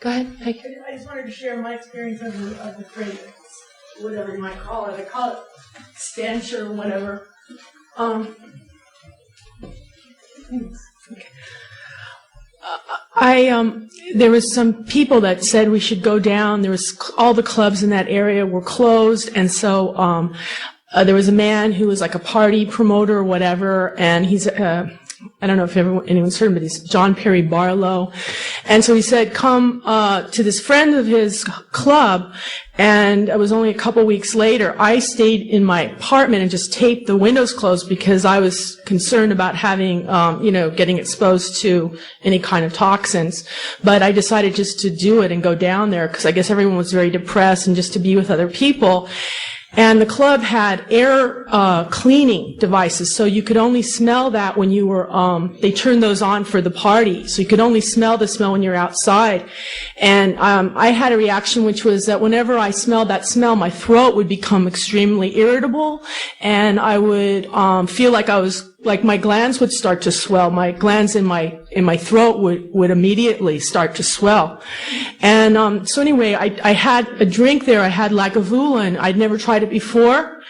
Go ahead, Peg. I just wanted to share my experience of the crate, whatever you might call it. I call it stench or whatever. There was some people that said we should go down. There was all the clubs in that area were closed, and so there was a man who was like a party promoter or whatever, and he's I don't know if anyone's heard him, but he's John Perry Barlow. And so he said, come to this friend of his club, and it was only a couple weeks later. I stayed in my apartment and just taped the windows closed because I was concerned about having, getting exposed to any kind of toxins. But I decided just to do it and go down there because I guess everyone was very depressed and just to be with other people. And the club had air cleaning devices, so you could only smell that when you were, they turned those on for the party, so you could only smell the smell when you're outside. And I had a reaction which was that whenever I smelled that smell, my throat would become extremely irritable, and I would feel like my glands would start to swell. My glands in my throat would immediately start to swell. And so anyway, I had a drink there. I had Lagavulin. I'd never tried it before,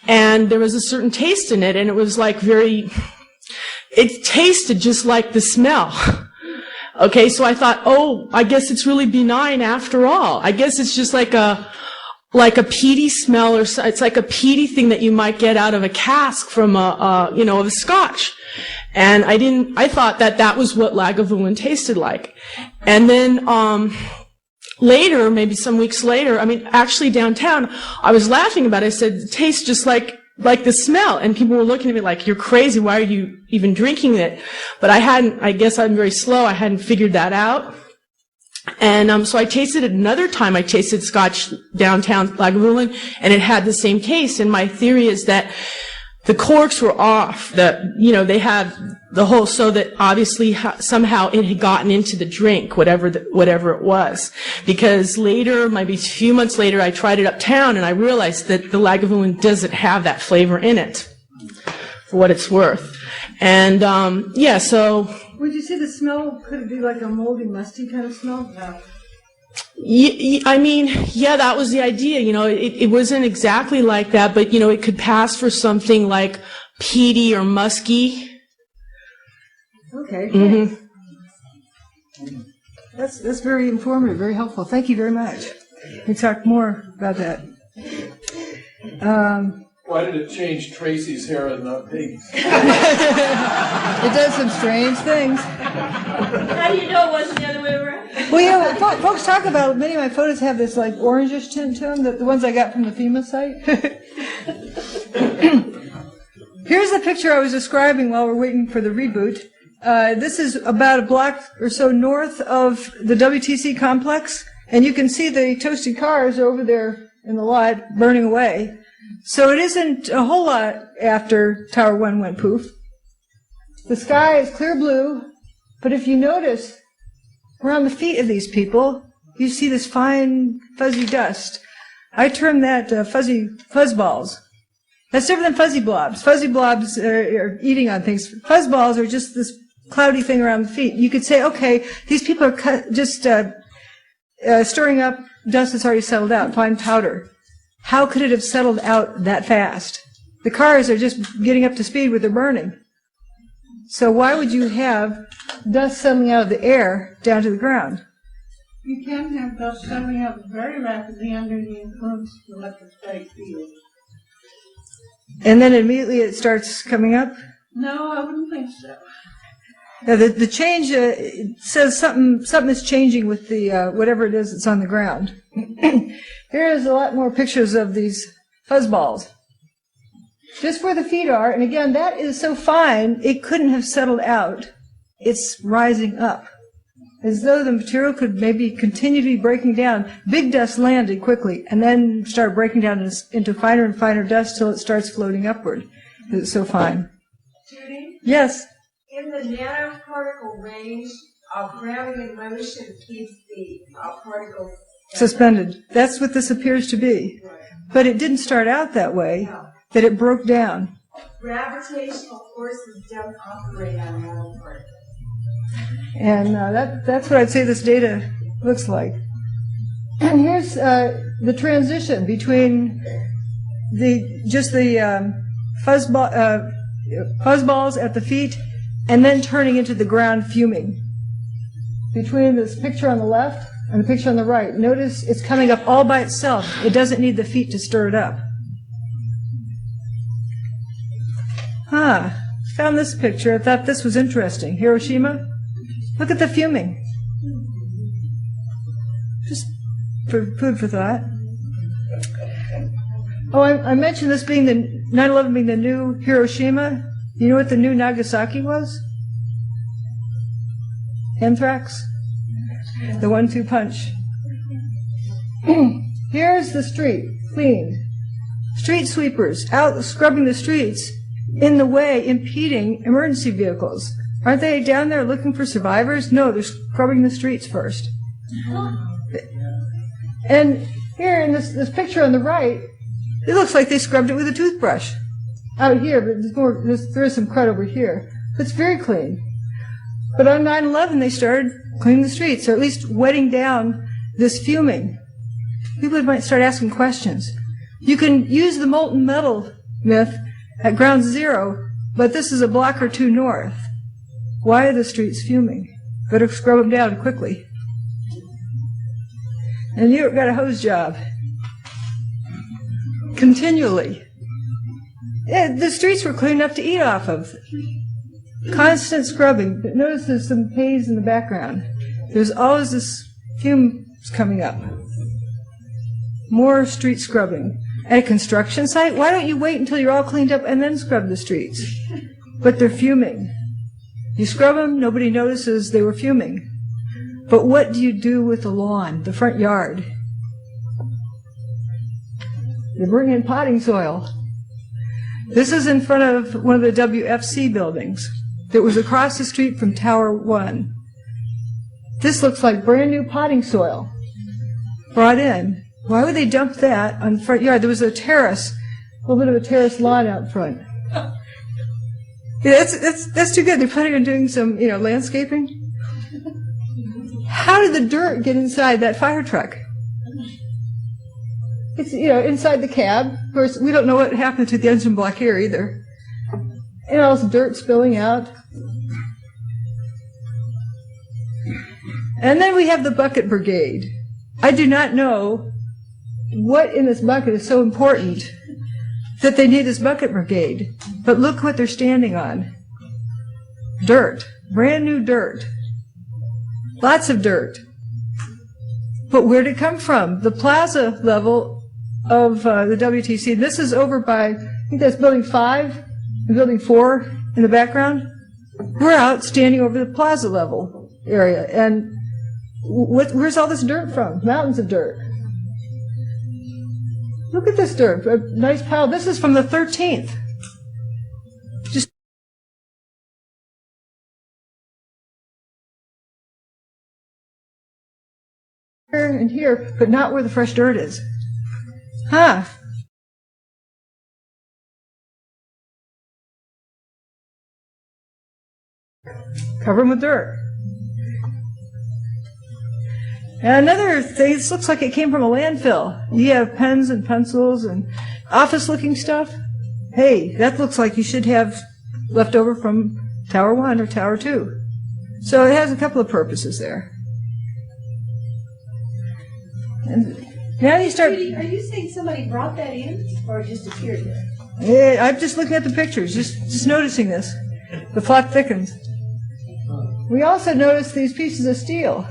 and there was a certain taste in it, and it was like it tasted just like the smell. Okay, so I thought, oh, I guess it's really benign after all. I guess it's just like a peaty smell, or it's like a peaty thing that you might get out of a cask from of a scotch. And I thought that was what Lagavulin tasted like. And then, later, maybe some weeks later, actually downtown, I was laughing about it. I said, it tastes just like the smell. And people were looking at me like, you're crazy. Why are you even drinking it? But I guess I'm very slow. I hadn't figured that out. And so I tasted it another time. I tasted scotch downtown Lagavulin, and it had the same taste. And my theory is that the corks were off. They had the whole, so that obviously somehow it had gotten into the drink, whatever it was. Because later, maybe a few months later, I tried it uptown, and I realized that the Lagavulin doesn't have that flavor in it, for what it's worth. And so. Would you say the smell could be like a moldy, musty kind of smell? No. That was the idea. It wasn't exactly like that, but, it could pass for something like peaty or musky. Okay. Mm-hmm. That's very informative, very helpful. Thank you very much. We'll talk more about that. Why did it change Tracy's hair and not Peggy's? It does some strange things. How do you know it wasn't the other way around? Well, folks talk about, many of my photos have this like orangish tint to them, the ones I got from the FEMA site. Here's the picture I was describing while we're waiting for the reboot. This is about a block or so north of the WTC complex, and you can see the toasted cars over there in the lot burning away. So it isn't a whole lot after Tower 1 went poof. The sky is clear blue, but if you notice, around the feet of these people, you see this fine, fuzzy dust. I term that fuzzy fuzzballs. That's different than fuzzy blobs. Fuzzy blobs are eating on things. Fuzzballs are just this cloudy thing around the feet. You could say, okay, these people are just stirring up dust that's already settled out, fine powder. How could it have settled out that fast? The cars are just getting up to speed with their burning. So why would you have dust settling out of the air down to the ground? You can have dust settling out very rapidly under the influence of electrostatic field. And then immediately it starts coming up? No, I wouldn't think so. Now the change says something is changing with the whatever it is that's on the ground. Here's a lot more pictures of these fuzzballs. Just where the feet are, and again, that is so fine, it couldn't have settled out. It's rising up. As though the material could maybe continue to be breaking down. Big dust landed quickly, and then start breaking down into finer and finer dust till it starts floating upward. It's so fine. Judy? Yes? In the nanoparticle range, gravity and motion keeps the particle Suspended. That's what this appears to be. But it didn't start out that way, that it broke down. Gravitational forces don't operate on nanoparticles. And that's what I'd say this data looks like. And here's the transition between the fuzzballs at the feet and then turning into the ground fuming. Between this picture on the left and the picture on the right, notice it's coming up all by itself. It doesn't need the feet to stir it up. Found this picture. I thought this was interesting. Hiroshima. Look at the fuming. Just for food for thought. Oh, I mentioned this being the 9/11 being the new Hiroshima. You know what the new Nagasaki was? Anthrax. The 1-2 punch. Here's the street, cleaned. Street sweepers out scrubbing the streets, in the way, impeding emergency vehicles. Aren't they down there looking for survivors? No, they're scrubbing the streets first. And here in this picture on the right, it looks like they scrubbed it with a toothbrush. Out here, but there is some crud over here. It's very clean. But on 9/11, they started cleaning the streets, or at least wetting down this fuming. People might start asking questions. You can use the molten metal myth at ground zero, but this is a block or two north. Why are the streets fuming? Better scrub them down quickly. And you've got a hose job. Continually. Yeah, the streets were clean enough to eat off of. Constant scrubbing. But notice there's some haze in the background. There's always this fumes coming up. More street scrubbing. At a construction site, why don't you wait until you're all cleaned up and then scrub the streets? But they're fuming. You scrub them, nobody notices they were fuming. But what do you do with the lawn, the front yard? You bring in potting soil. This is in front of one of the WFC buildings that was across the street from Tower 1. This looks like brand new potting soil brought in. Why would they dump that on the front yard? There was a terrace, a little bit of a terrace lawn out front. Yeah, that's too good. They're planning on doing some, landscaping. How did the dirt get inside that fire truck? It's, inside the cab. Of course, we don't know what happened to the engine block here either. And all this dirt spilling out. And then we have the bucket brigade. I do not know what in this bucket is so important that they need this bucket brigade. But look what they're standing on. Dirt. Brand new dirt. Lots of dirt. But where did it come from? The plaza level of the WTC. This is over by, I think that's building 5 and building 4 in the background. We're out standing over the plaza level area. And where's all this dirt from? Mountains of dirt. Look at this dirt. A nice pile. This is from the 13th. Just here and here, but not where the fresh dirt is. Huh. Cover them with dirt. And another thing, this looks like it came from a landfill. You have pens and pencils and office-looking stuff. Hey, that looks like you should have left over from Tower 1 or Tower 2. So it has a couple of purposes there. And now you start... Judy, are you saying somebody brought that in or it just appeared there? I'm just looking at the pictures, just noticing this. The plot thickens. We also notice these pieces of steel.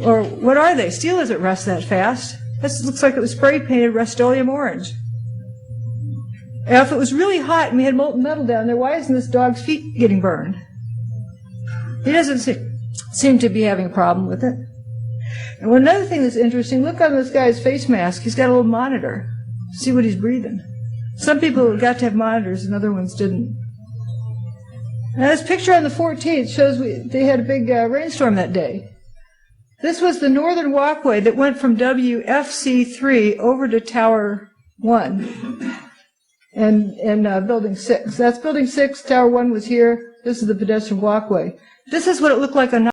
Or what are they? Steel doesn't rust that fast. This looks like it was spray painted Rust-Oleum orange. Now, if it was really hot and we had molten metal down there, why isn't this dog's feet getting burned? He doesn't seem to be having a problem with it. And another thing that's interesting, look on this guy's face mask. He's got a little monitor. See what he's breathing. Some people got to have monitors and other ones didn't. Now this picture on the 14th shows they had a big rainstorm that day. This was the northern walkway that went from WFC3 over to Tower 1 and Building 6. That's Building 6, Tower 1 was here. This is the pedestrian walkway. This is what it looked like on